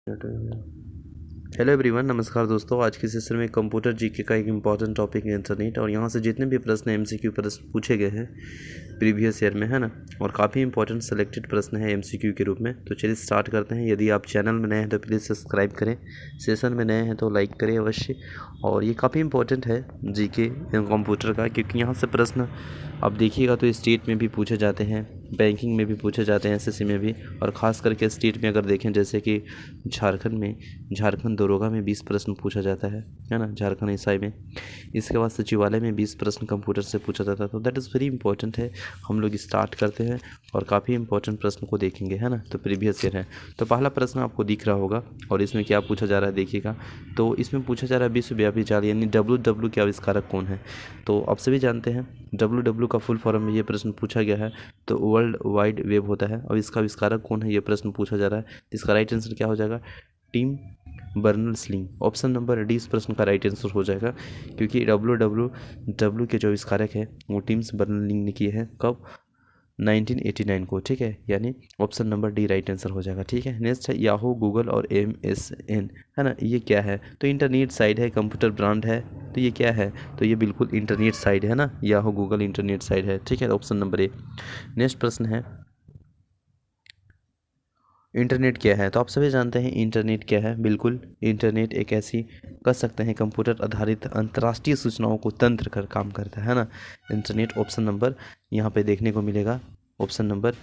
Hello everyone, नमस्कार दोस्तों। आज के सेशन में कंप्यूटर जीके का एक इम्पॉर्टेंट टॉपिक है इंटरनेट, और यहाँ से जितने भी प्रश्न एमसीक्यू प्रश्न पूछे गए हैं प्रीवियस ईयर में, है ना, और काफ़ी इंपॉर्टेंट सेलेक्टेड प्रश्न है एमसीक्यू के रूप में। तो चलिए स्टार्ट करते हैं। यदि आप चैनल में नए हैं तो प्लीज़ सब्सक्राइब करें, सेशन में नए हैं तो लाइक करें अवश्य। और ये काफ़ी इंपॉर्टेंट है जीके कंप्यूटर का, क्योंकि यहाँ से प्रश्न आप देखिएगा तो स्टेट में भी पूछे जाते हैं, बैंकिंग में भी पूछे जाते हैं, एसएससी में भी, और ख़ास करके स्टेट में अगर देखें जैसे कि झारखंड दरोगा में 20 प्रश्न पूछा जाता है ना, झारखंड एसआई में। इसके बाद सचिवालय में 20 प्रश्न कंप्यूटर से पूछा जाता है। तो दैट इज़ वेरी इंपॉर्टेंट है। हम लोग स्टार्ट करते हैं और काफ़ी इंपॉर्टेंट प्रश्न को देखेंगे, है ना। तो प्रीवियस ईयर है। तो पहला प्रश्न आपको दिख रहा होगा, और इसमें क्या पूछा जा रहा है देखिएगा। तो इसमें पूछा जा रहा है विश्वव्यापी जाल यानी WW के आविष्कारक कौन है। तो आप सभी जानते हैं WW का फुल फॉर्म में ये प्रश्न पूछा गया है तो वर्ल्ड वाइड वेब होता है, और इसका आविष्कारक कौन है ये प्रश्न पूछा जा रहा है। इसका राइट आंसर क्या हो जाएगा, Tim Berners-Lee. Option number D इस प्रश्न का राइट आंसर हो जाएगा, क्योंकि WW के जो आविष्कारक है वो टिम्स बर्नर्स-ली ने किए हैं। कब, 1989 को, ठीक है। यानी option number D right answer हो जाएगा, ठीक है। नेक्स्ट है याहू, गूगल और MSN, है ना। ये क्या है, तो इंटरनेट साइट है, कंप्यूटर ब्रांड है। तो ये क्या है, तो ये बिल्कुल इंटरनेट साइट है ना, याहू गूगल इंटरनेट साइट है, ठीक है। Option number A. नेक्स्ट प्रश्न है इंटरनेट क्या है। तो आप सभी जानते हैं इंटरनेट क्या है। बिल्कुल, इंटरनेट एक ऐसी कह सकते हैं कंप्यूटर आधारित अंतर्राष्ट्रीय सूचनाओं को तंत्र कर काम करता है ना। इंटरनेट ऑप्शन नंबर यहाँ पे देखने को मिलेगा, ऑप्शन नंबर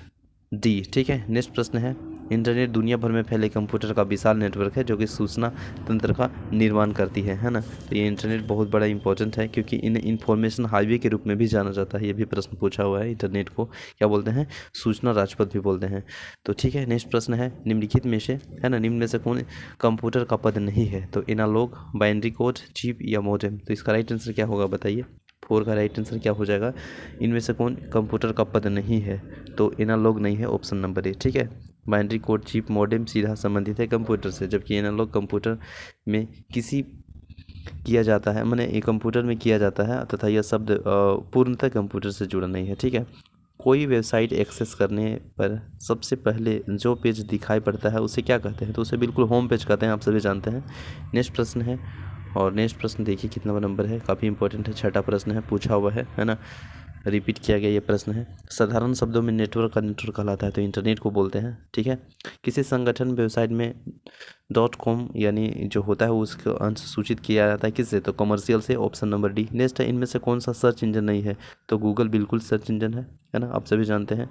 डी, ठीक है। नेक्स्ट प्रश्न है इंटरनेट दुनिया भर में फैले कंप्यूटर का विशाल नेटवर्क है जो कि सूचना तंत्र का निर्माण करती है ना। तो ये इंटरनेट बहुत बड़ा इंपॉर्टेंट है, क्योंकि इन इंफॉर्मेशन हाईवे के रूप में भी जाना जाता है। ये भी प्रश्न पूछा हुआ है, इंटरनेट को क्या बोलते हैं, सूचना राजपथ भी बोलते हैं। तो ठीक है। नेक्स्ट प्रश्न है निम्नलिखित में से, है ना, निम्न में से कौन कंप्यूटर का पद नहीं है। तो एनालॉग, बाइनरी कोड, चिप या मॉडेम। तो इसका राइट आंसर क्या होगा बताइए। 4 का राइट आंसर क्या हो जाएगा, इनमें से कौन कंप्यूटर का पद नहीं है। तो एनालॉग नहीं है, ऑप्शन नंबर ए, ठीक है। बाइनरी कोड, चिप, मॉडेम सीधा संबंधित है कंप्यूटर से, जबकि एनालॉग कंप्यूटर में किसी किया जाता है, माने ये कंप्यूटर में किया जाता है तथा यह शब्द पूर्णतः कंप्यूटर से जुड़ा नहीं है, ठीक है। कोई वेबसाइट एक्सेस करने पर सबसे पहले जो पेज दिखाई पड़ता है उसे क्या कहते हैं। तो उसे बिल्कुल होम पेज कहते हैं, आप सभी जानते हैं। नेक्स्ट प्रश्न है, और नेक्स्ट प्रश्न देखिए कितना नंबर है, काफ़ी इंपॉर्टेंट है। छठा प्रश्न है, पूछा हुआ है ना, रिपीट किया गया ये प्रश्न है। साधारण शब्दों में नेटवर्क का नेटवर्क कहलाता है, तो इंटरनेट को बोलते हैं, ठीक है। किसी संगठन वेबसाइट में .com यानी जो होता है उसको अंश सूचित किया जाता है किससे, तो कमर्शियल से, ऑप्शन नंबर डी। नेक्स्ट है इनमें से कौन सा सर्च इंजन नहीं है। तो गूगल बिल्कुल सर्च इंजन है ना, आप सभी जानते हैं।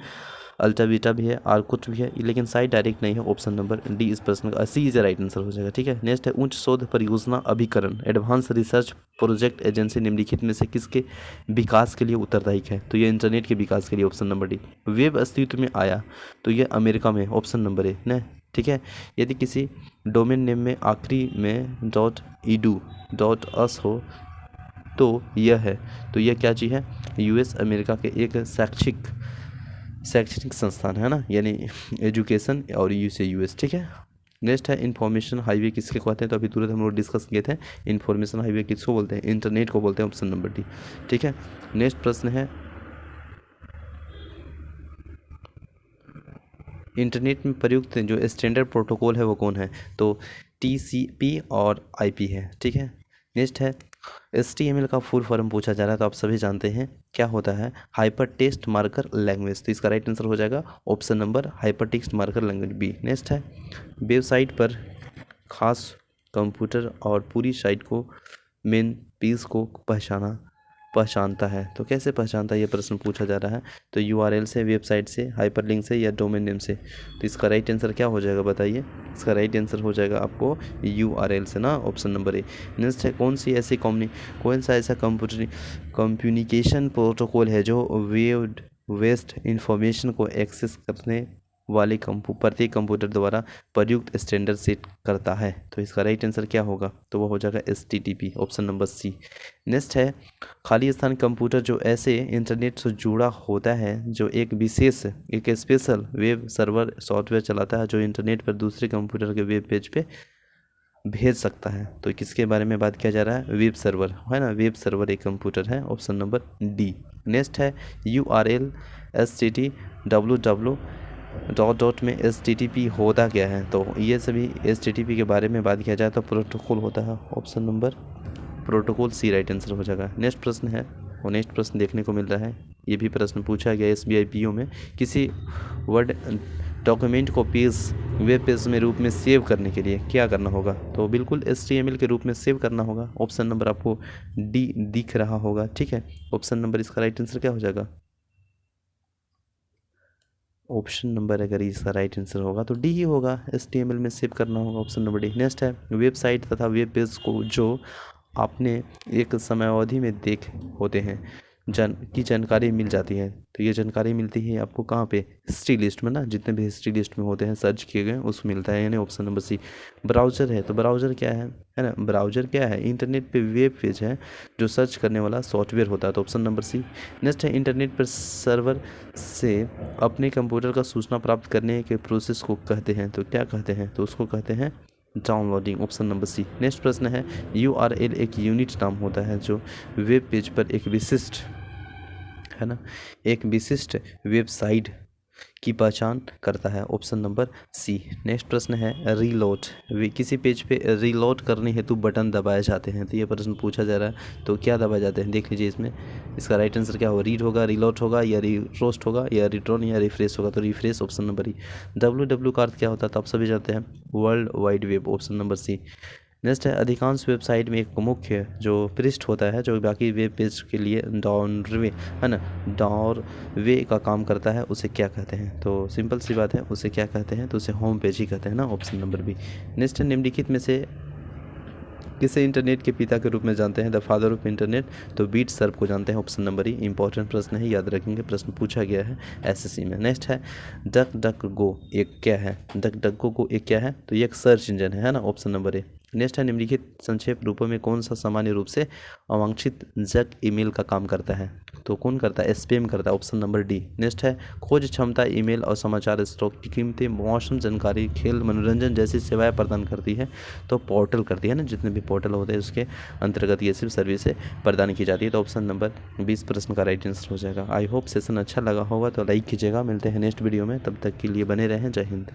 अल्टावीटा भी है, आर्कुट भी है, लेकिन साइट डायरेक्ट नहीं है, ऑप्शन नंबर डी इस प्रश्न का सी इज राइट आंसर हो जाएगा, ठीक है। नेक्स्ट है उच्च शोध परियोजना अभिकरण, एडवांस रिसर्च प्रोजेक्ट एजेंसी निम्नलिखित में से किसके विकास के लिए उत्तरदायी है। तो ये इंटरनेट के विकास के लिए, ऑप्शन नंबर डी। वेब अस्तित्व में आया तो ये अमेरिका में, ऑप्शन नंबर ए न, ठीक है। यदि किसी डोमेन नेम में आखिरी में .edu .us हो तो यह है, तो यह क्या चीज़ है, US अमेरिका के एक शैक्षणिक संस्थान है ना, यानी एजुकेशन और US, ठीक है। नेक्स्ट है इन्फॉर्मेशन हाईवे किसके कहते हैं। तो अभी तुरंत हम लोग डिस्कस किए थे, इन्फॉर्मेशन हाईवे किसको बोलते हैं, इंटरनेट को बोलते हैं, ऑप्शन नंबर डी, ठीक है। नेक्स्ट प्रश्न है इंटरनेट में प्रयुक्त जो स्टैंडर्ड प्रोटोकॉल है वो कौन है। तो TCP और IP है, ठीक है। नेक्स्ट है HTML का फुल फॉर्म पूछा जा रहा है, तो आप सभी जानते हैं क्या होता है, हाइपर टेक्स्ट मार्कर लैंग्वेज। तो इसका राइट आंसर हो जाएगा option number hyper text marker language B. Next है वेबसाइट पर खास कंप्यूटर और पूरी साइट को मेन पीस को पहचानता है। तो कैसे पहचानता है ये प्रश्न पूछा जा रहा है। तो URL से, वेबसाइट से, हाइपरलिंक से या डोमेन नेम से। तो इसका राइट आंसर क्या हो जाएगा बताइए। इसका राइट आंसर हो जाएगा आपको URL से ना, ऑप्शन नंबर ए। नेक्स्ट है कौन सा ऐसा कम्युनिकेशन प्रोटोकॉल है जो वेब वेस्ट इंफॉर्मेशन को एक्सेस करने वाले प्रत्येक कंप्यूटर द्वारा प्रयुक्त स्टैंडर्ड सेट करता है। तो इसका राइट आंसर क्या होगा, तो वो हो जाएगा HTTP, option number C. Next है खाली स्थान कंप्यूटर जो ऐसे इंटरनेट से जुड़ा होता है जो एक स्पेशल वेब सर्वर सॉफ्टवेयर चलाता है जो इंटरनेट पर दूसरे कंप्यूटर के वेब पेज पे भेज सकता है। तो किसके बारे में बात किया जा रहा है, वेब सर्वर, है ना। वेब सर्वर एक कंप्यूटर है, ऑप्शन नंबर डी। नेक्स्ट है URL HTTP www dot dot में HTTP होता क्या है? तो ये सभी HTTP के बारे में बात किया जाए तो प्रोटोकॉल होता है। ऑप्शन नंबर प्रोटोकॉल सी राइट आंसर हो जाएगा। नेक्स्ट प्रश्न है, और नेक्स्ट प्रश्न देखने को मिल रहा है, ये भी प्रश्न पूछा गया SBI PO में। किसी वर्ड डॉक्यूमेंट को वेब पेज में रूप में सेव करने के लिए क्या करना होगा? तो बिल्कुल HTML के रूप में सेव करना होगा। ऑप्शन नंबर आपको डी दिख रहा होगा, ठीक है। ऑप्शन नंबर इसका राइट आंसर क्या हो जाएगा? ऑप्शन नंबर अगर इसका राइट आंसर होगा तो डी ही होगा, HTML में सेव करना होगा। Option number D. नेक्स्ट है, वेबसाइट तथा वेब पेज को जो आपने एक समयावधि में देख होते हैं की जानकारी मिल जाती है। तो ये जानकारी मिलती है आपको कहाँ पे? हिस्ट्री लिस्ट में ना, जितने भी हिस्ट्री लिस्ट में होते हैं सर्च किए गए उसमें मिलता है, यानी ऑप्शन नंबर सी। ब्राउज़र है, तो ब्राउज़र क्या है ना? ब्राउज़र क्या है? इंटरनेट पे वेब पेज है जो सर्च करने वाला सॉफ्टवेयर होता है, तो ऑप्शन नंबर सी। नेक्स्ट है, इंटरनेट पर सर्वर से अपने कंप्यूटर का सूचना प्राप्त करने के प्रोसेस को कहते हैं, तो क्या कहते हैं? तो उसको कहते हैं downloading. Option number C. Next प्रश्न है, URL एक यूनिट नाम होता है जो वेब पेज पर एक विशिष्ट है ना, एक विशिष्ट वेबसाइट की पहचान करता है। Option number C. नेक्स्ट प्रश्न है, रीलोड। किसी पेज पे रीलोड करने हेतु बटन दबाए जाते हैं, तो ये प्रश्न पूछा जा रहा है, तो क्या दबाए जाते हैं? देख लीजिए इसमें इसका राइट आंसर क्या होगा? रीड होगा, रीलोड होगा, या रीरोस्ट होगा, या रिट्रोन, या रिफ्रेश होगा। तो रिफ्रेश, ऑप्शन नंबर ई। WW का अर्थ क्या होता है? तो आप सभी जानते हैं, world wide web. Option number C. Next है, अधिकांश वेबसाइट में एक मुख्य जो पृष्ठ होता है जो बाकी वेब पेज के लिए डाउनवे है ना, डाउनवे का काम करता है, उसे क्या कहते हैं? तो सिंपल सी बात है, उसे क्या कहते हैं? तो उसे होम पेज ही कहते हैं ना। Option number B. नेक्स्ट है, निम्नलिखित में से किसे इंटरनेट के पिता के रूप में जानते हैं? द फादर ऑफ इंटरनेट, तो बीट सर्व को जानते हैं। ऑप्शन नंबर ई। इंपॉर्टेंट प्रश्न है, याद रखेंगे, प्रश्न पूछा गया है SSC में। नेक्स्ट है, डक डक गो एक क्या है? डक डक गो को एक क्या है? तो ये एक सर्च इंजन है ना। Option number A. नेक्स्ट है, निम्नलिखित संक्षेप रूपों में कौन सा सामान्य रूप से अवांछित जंक ईमेल का काम करता है? तो कौन करता है? स्पैम करता है। Option number D. नेक्स्ट है, खोज क्षमता ईमेल और समाचार स्टॉक की कीमतें, मौसम जानकारी, खेल, मनोरंजन जैसी सेवाएं प्रदान करती है, तो पोर्टल करती है ना, जितने भी पोर्टल होते हैं उसके अंतर्गत ये सिर्फ सर्विसें प्रदान की जाती है। तो ऑप्शन नंबर 20 प्रश्न का राइट आंसर हो जाएगा। आई होप सेशन अच्छा लगा होगा, तो लाइक कीजिएगा। मिलते हैं नेक्स्ट वीडियो में, तब तक के लिए बने रहें। जय हिंद।